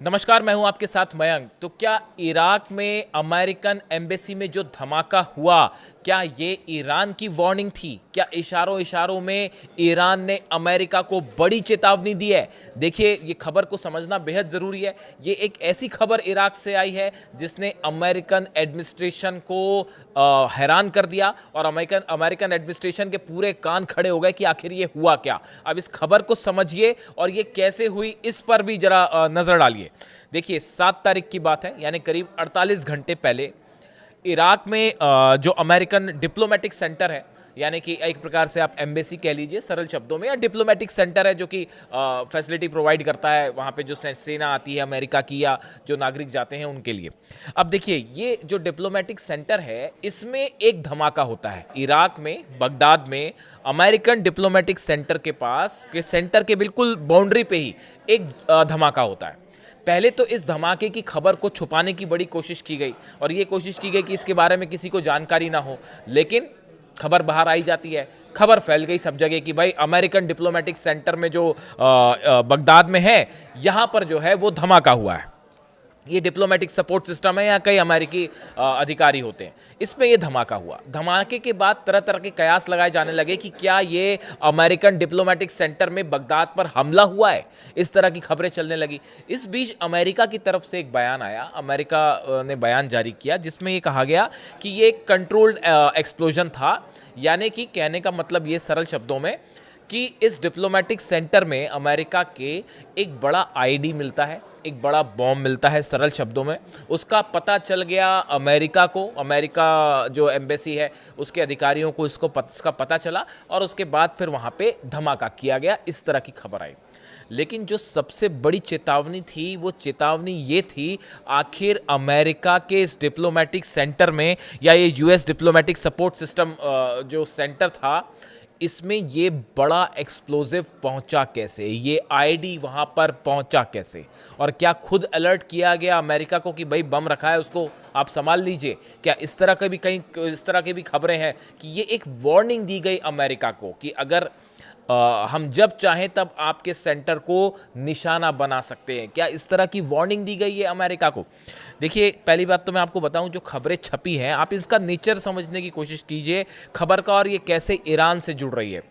नमस्कार, मैं हूं आपके साथ मयंक। तो क्या इराक में अमेरिकन एम्बेसी में जो धमाका हुआ, क्या ये ईरान की वार्निंग थी? क्या इशारों इशारों में ईरान ने अमेरिका को बड़ी चेतावनी दी है? देखिए, ये खबर को समझना बेहद ज़रूरी है। ये एक ऐसी खबर इराक से आई है जिसने अमेरिकन एडमिनिस्ट्रेशन को हैरान कर दिया और अमेरिकन अमेरिकन एडमिनिस्ट्रेशन के पूरे कान खड़े हो गए कि आखिर ये हुआ क्या। अब इस खबर को समझिए और ये कैसे हुई इस पर भी जरा नज़र डालिए। देखिए, 7 तारीख की बात है, यानी करीब 48 घंटे पहले इराक में जो अमेरिकन डिप्लोमेटिक सेंटर है, यानी कि एक प्रकार से आप एम्बेसी कह लीजिए सरल शब्दों में, या डिप्लोमेटिक सेंटर है जो कि फैसिलिटी प्रोवाइड करता है वहाँ पे जो सेना आती है अमेरिका की या जो नागरिक जाते हैं उनके लिए। अब देखिए, ये जो डिप्लोमेटिक सेंटर है इसमें एक धमाका होता है इराक में, बगदाद में। अमेरिकन डिप्लोमेटिक सेंटर के पास के सेंटर के बिल्कुल बाउंड्री पे ही एक धमाका होता है। पहले तो इस धमाके की खबर को छुपाने की बड़ी कोशिश की गई और ये कोशिश की गई कि इसके बारे में किसी को जानकारी ना हो, लेकिन खबर बाहर आई जाती है। खबर फैल गई सब जगह कि भाई अमेरिकन डिप्लोमेटिक सेंटर में जो बगदाद में है, यहाँ पर जो है वो धमाका हुआ है। ये डिप्लोमेटिक सपोर्ट सिस्टम है, यहाँ कई अमेरिकी अधिकारी होते हैं। इसमें ये धमाका हुआ। धमाके के बाद तरह तरह के कयास लगाए जाने लगे कि क्या ये अमेरिकन डिप्लोमेटिक सेंटर में बगदाद पर हमला हुआ है। इस तरह की खबरें चलने लगी। इस बीच अमेरिका की तरफ से एक बयान आया। अमेरिका ने बयान जारी किया जिसमें ये कहा गया कि ये एक कंट्रोल्ड एक्सप्लोजन था। यानी कि कहने का मतलब ये सरल शब्दों में कि इस डिप्लोमेटिक सेंटर में अमेरिका के एक बड़ा आईडी मिलता है, एक बड़ा बॉम्ब मिलता है सरल शब्दों में। उसका पता चल गया अमेरिका को, अमेरिका जो एम्बेसी है उसके अधिकारियों को इसका पता चला और उसके बाद फिर वहाँ पे धमाका किया गया। इस तरह की खबर आई। लेकिन जो सबसे बड़ी चेतावनी थी वो चेतावनी ये थी, आखिर अमेरिका के इस डिप्लोमेटिक सेंटर में या ये यूएस डिप्लोमेटिक सपोर्ट सिस्टम जो सेंटर था, इसमें ये बड़ा एक्सप्लोजिव पहुंचा कैसे, ये आईडी वहां पर पहुंचा कैसे, और क्या खुद अलर्ट किया गया अमेरिका को कि भाई बम रखा है उसको आप संभाल लीजिए? क्या इस तरह के भी कहीं इस तरह की भी खबरें हैं कि ये एक वार्निंग दी गई अमेरिका को कि अगर हम जब चाहें तब आपके सेंटर को निशाना बना सकते हैं? क्या इस तरह की वार्निंग दी गई है अमेरिका को? देखिए, पहली बात तो मैं आपको बताऊं, जो खबरें छपी हैं आप इसका नेचर समझने की कोशिश कीजिए खबर का, और ये कैसे ईरान से जुड़ रही है।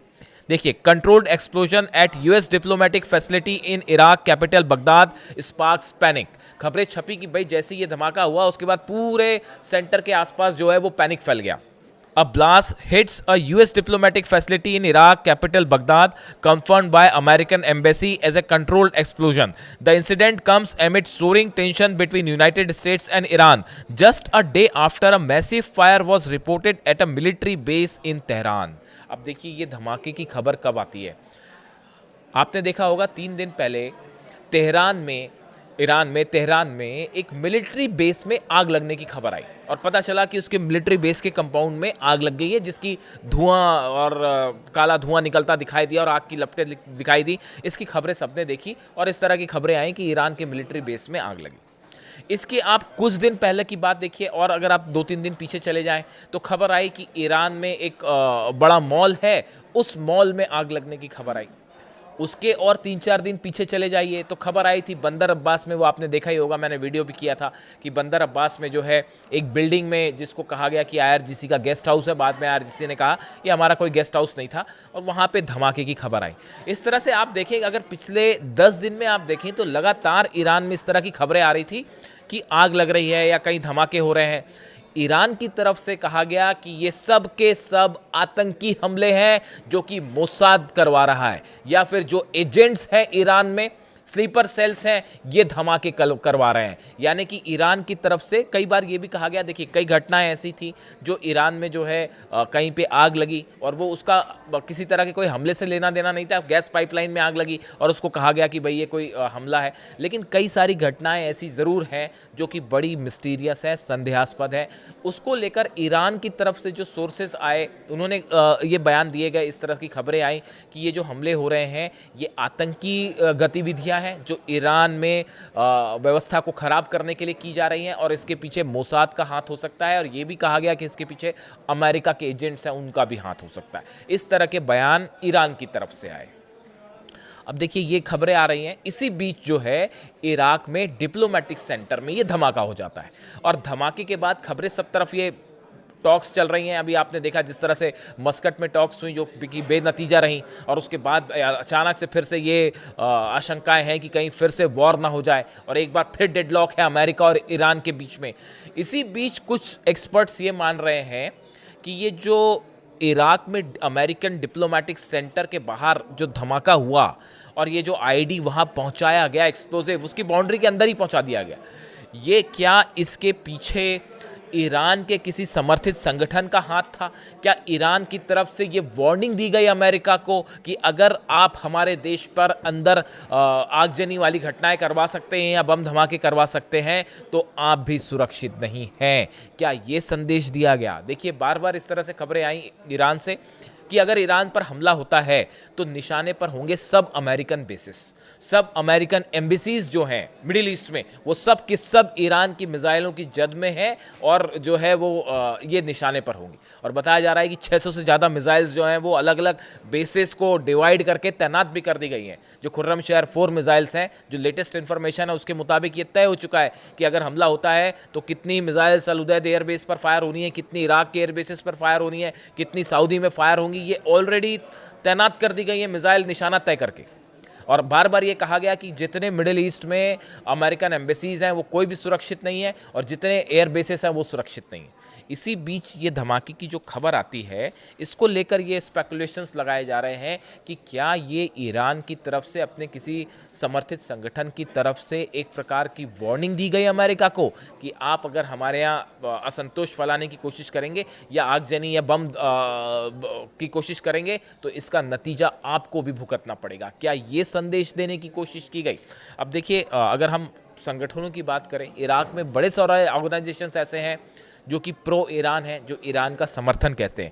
देखिए, controlled explosion at US diplomatic facility in Iraq capital Baghdad sparks panic. खबरें छपी कि भाई जैसे ये धमाका हुआ उसके बाद पूरे सेंटर के आसपास जो है वो पैनिक फैल गया। A blast hits a U.S. diplomatic facility in Iraq capital Baghdad, confirmed by American embassy as a controlled explosion. The incident comes amid soaring tension between United States and Iran, just a day after a massive fire was reported at a military base in Tehran. अब देखिए, ये धमाके की खबर कब आती है। आपने देखा होगा 3 दिन पहले तेहरान में एक मिलिट्री बेस में आग लगने की खबर आई और पता चला कि उसके मिलिट्री बेस के कंपाउंड में आग लग गई है, जिसकी धुआं और काला धुआं निकलता दिखाई दिया और आग की लपटें दिखाई दी। इसकी खबरें सबने देखी और इस तरह की खबरें आई कि ईरान के मिलिट्री बेस में आग लगी। इसके आप कुछ दिन पहले की बात देखिए, और अगर आप 2-3 दिन पीछे चले जाएं तो खबर आई कि ईरान में एक बड़ा मॉल है, उस मॉल में आग लगने की खबर आई। उसके और 3-4 दिन पीछे चले जाइए तो खबर आई थी बंदर अब्बास में, वो आपने देखा ही होगा, मैंने वीडियो भी किया था कि बंदर अब्बास में जो है एक बिल्डिंग में जिसको कहा गया कि आईआरजीसी का गेस्ट हाउस है, बाद में आईआरजीसी ने कहा ये हमारा कोई गेस्ट हाउस नहीं था, और वहाँ पे धमाके की खबर आई। इस तरह से आप देखें, अगर पिछले 10 दिन में आप देखें तो लगातार ईरान में इस तरह की खबरें आ रही थी कि आग लग रही है या कहीं धमाके हो रहे हैं। ईरान की तरफ से कहा गया कि ये सब के सब आतंकी हमले हैं जो कि मोसाद करवा रहा है, या फिर जो एजेंट्स हैं ईरान में, स्लीपर सेल्स हैं, ये धमाके करवा रहे हैं। यानी कि ईरान की तरफ से कई बार ये भी कहा गया, देखिए कई घटनाएं ऐसी थी जो ईरान में जो है कहीं पे आग लगी और वो उसका किसी तरह के कोई हमले से लेना देना नहीं था, गैस पाइपलाइन में आग लगी और उसको कहा गया कि भाई ये कोई हमला है। लेकिन कई सारी घटनाएं ऐसी ज़रूर हैं जो कि बड़ी मिस्टीरियस है, संदेहास्पद है। उसको लेकर ईरान की तरफ से जो सोर्सेज आए उन्होंने ये बयान दिए गए, इस तरह की खबरें आई कि ये जो हमले हो रहे हैं ये आतंकी गतिविधियां हैं जो ईरान में व्यवस्था को खराब करने के लिए की जा रही हैं, और इसके पीछे मोसाद का हाथ हो सकता है, और ये भी कहा गया कि इसके पीछे अमेरिका के एजेंट्स हैं उनका भी हाथ हो सकता है। इस तरह के बयान ईरान की तरफ से आए। अब देखिए ये खबरें आ रही हैं, इसी बीच जो है इराक में डिप्लोमेटिक सेंटर में ये धमाका हो जाता है और धमाके के बाद खबरें सब तरफ ये टॉक्स चल रही हैं। अभी आपने देखा जिस तरह से मस्कट में टॉक्स हुई जो कि बेनतीजा रहीं और उसके बाद अचानक से फिर से ये आशंकाएं हैं कि कहीं फिर से वॉर ना हो जाए और एक बार फिर डेडलॉक है अमेरिका और ईरान के बीच में। इसी बीच कुछ एक्सपर्ट्स ये मान रहे हैं कि ये जो इराक में अमेरिकन डिप्लोमेटिक सेंटर के बाहर जो धमाका हुआ और ये जो आईडी वहाँ पहुँचाया गया एक्सप्लोजिव उसकी बाउंड्री के अंदर ही पहुँचा दिया गया, ये क्या इसके पीछे ईरान के किसी समर्थित संगठन का हाथ था? क्या ईरान की तरफ से ये वार्निंग दी गई अमेरिका को कि अगर आप हमारे देश पर अंदर आगजनी वाली घटनाएं करवा सकते हैं या बम धमाके करवा सकते हैं तो आप भी सुरक्षित नहीं हैं? क्या ये संदेश दिया गया? देखिए बार बार इस तरह से खबरें आई ईरान से कि अगर ईरान पर हमला होता है तो निशाने पर होंगे सब अमेरिकन बेसिस, सब अमेरिकन एम्बेसीज जो हैं मिडिल ईस्ट में, वो सब के सब ईरान की मिसाइलों की जद में है और जो है वो ये निशाने पर होंगी। और बताया जा रहा है कि 600 से ज़्यादा मिसाइल्स जो हैं वो अलग अलग बेसिस को डिवाइड करके तैनात भी कर दी गई हैं। जो खुर्रमशहर 4 मिसाइल्स हैं, जो लेटेस्ट इन्फॉर्मेशन है उसके मुताबिक ये तय हो चुका है कि अगर हमला होता है तो कितनी मिसाइल्स अल उदैद एयरबेस पर फायर होनी है, कितनी इराक के एयरबेसिस पर फायर होनी है, कितनी सऊदी में फायर होंगी, ये ऑलरेडी तैनात कर दी गई है मिसाइल निशाना तय करके। और बार बार ये कहा गया कि जितने मिडिल ईस्ट में अमेरिकन एम्बेसीज हैं वो कोई भी सुरक्षित नहीं है और जितने एयर बेसेस हैं वो सुरक्षित नहीं है। इसी बीच ये धमाके की जो खबर आती है इसको लेकर ये स्पेकुलेशंस लगाए जा रहे हैं कि क्या ये ईरान की तरफ से अपने किसी समर्थित संगठन की तरफ से एक प्रकार की वार्निंग दी गई अमेरिका को कि आप अगर हमारे यहाँ असंतोष फैलाने की कोशिश करेंगे या आगजनी या बम की कोशिश करेंगे तो इसका नतीजा आपको भी भुगतना पड़ेगा। क्या ये संदेश देने की कोशिश की गई? अब देखिए अगर हम संगठनों की बात करें, इराक में बड़े सारे ऑर्गेनाइजेशंस ऐसे हैं जो कि प्रो ईरान है, जो ईरान का समर्थन करते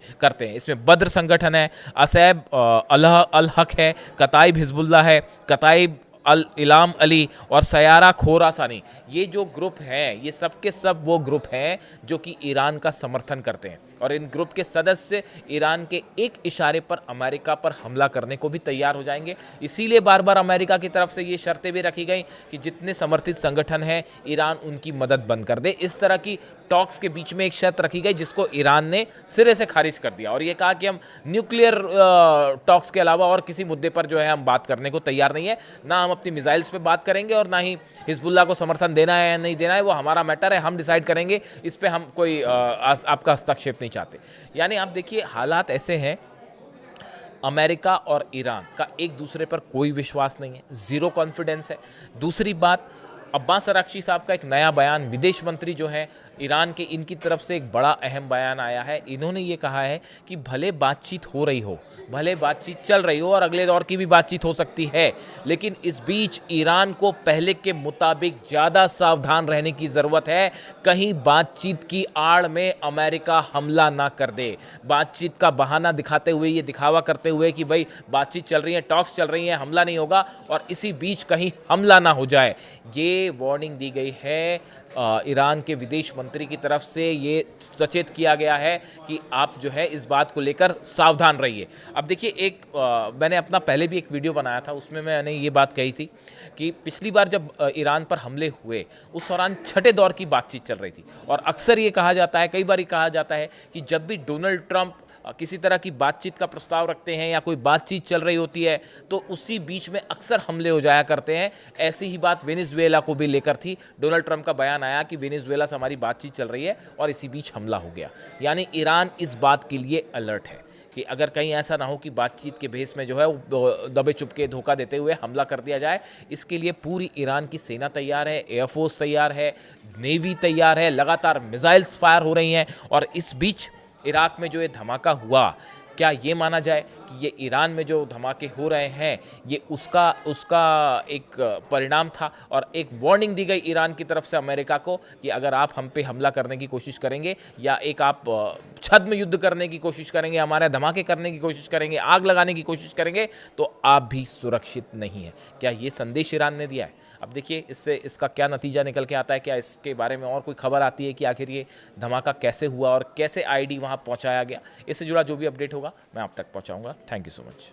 हैं। इसमें बद्र संगठन है, असैब अल हक है, कताइब हिजबुल्लाह है, कताइब अल इलाम अली और सयारा खोरासानी। ये जो ग्रुप हैं ये सब के सब वो ग्रुप हैं जो कि ईरान का समर्थन करते हैं और इन ग्रुप के सदस्य ईरान के एक इशारे पर अमेरिका पर हमला करने को भी तैयार हो जाएंगे। इसीलिए बार बार अमेरिका की तरफ से ये शर्तें भी रखी गई कि जितने समर्थित संगठन हैं ईरान उनकी मदद बंद कर दे। इस तरह की टॉक्स के बीच में एक शर्त रखी गई जिसको ईरान ने सिरे से खारिज कर दिया और ये कहा कि हम न्यूक्लियर टॉक्स के अलावा और किसी मुद्दे पर जो है हम बात करने को तैयार नहीं है, ना हम अपनी मिसाइल्स पे बात करेंगे और ना ही हिजबुल्लाह को समर्थन देना है या नहीं देना है वो हमारा मैटर है, हम डिसाइड करेंगे, इस पे हम कोई आपका हस्तक्षेप नहीं चाहते। यानी आप देखिए हालात ऐसे हैं, अमेरिका और ईरान का एक दूसरे पर कोई विश्वास नहीं है, जीरो कॉन्फिडेंस है। दूसरी बात, अब्बास अराक्ची साहब का एक नया बयान, विदेश मंत्री जो हैं ईरान के, इनकी तरफ से एक बड़ा अहम बयान आया है। इन्होंने ये कहा है कि भले बातचीत हो रही हो, भले बातचीत चल रही हो और अगले दौर की भी बातचीत हो सकती है, लेकिन इस बीच ईरान को पहले के मुताबिक ज़्यादा सावधान रहने की ज़रूरत है, कहीं बातचीत की आड़ में अमेरिका हमला ना कर दे। बातचीत का बहाना दिखाते हुए, ये दिखावा करते हुए कि भाई बातचीत चल रही है, टॉक्स चल रही हैं, हमला नहीं होगा, और इसी बीच कहीं हमला ना हो जाए। ये वार्निंग दी गई है ईरान के विदेश मंत्री की तरफ से, ये सचेत किया गया है कि आप जो है इस बात को लेकर सावधान रहिए। अब देखिए एक मैंने अपना पहले भी एक वीडियो बनाया था, उसमें मैंने ये बात कही थी कि पिछली बार जब ईरान पर हमले हुए उस दौरान छठे दौर की बातचीत चल रही थी और अक्सर ये कहा जाता है, कई बार ये कहा जाता है कि जब भी डोनाल्ड ट्रंप किसी तरह की बातचीत का प्रस्ताव रखते हैं या कोई बातचीत चल रही होती है तो उसी बीच में अक्सर हमले हो जाया करते हैं। ऐसी ही बात वेनेजुएला को भी लेकर थी। डोनाल्ड ट्रंप का बयान आया कि वेनेजुएला से हमारी बातचीत चल रही है और इसी बीच हमला हो गया। यानी ईरान इस बात के लिए अलर्ट है कि अगर कहीं ऐसा ना हो कि बातचीत के भेस में जो है वो दबे चुपके धोखा देते हुए हमला कर दिया जाए। इसके लिए पूरी ईरान की सेना तैयार है, एयरफोर्स तैयार है, नेवी तैयार है, लगातार मिसाइल्स फायर हो रही हैं। और इस बीच इराक में जो ये धमाका हुआ, क्या ये माना जाए कि ये ईरान में जो धमाके हो रहे हैं ये उसका एक परिणाम था और एक वार्निंग दी गई ईरान की तरफ से अमेरिका को कि अगर आप हम पे हमला करने की कोशिश करेंगे या एक आप छद्म युद्ध करने की कोशिश करेंगे, हमारे धमाके करने की कोशिश करेंगे, आग लगाने की कोशिश करेंगे तो आप भी सुरक्षित नहीं है। क्या ये संदेश ईरान ने दिया है? अब देखिए इससे इसका क्या नतीजा निकल के आता है, क्या इसके बारे में और कोई खबर आती है कि आखिर ये धमाका कैसे हुआ और कैसे आईडी वहाँ पहुँचाया गया। इससे जुड़ा जो भी अपडेट होगा मैं आप तक पहुँचाऊँगा। Thank you so much.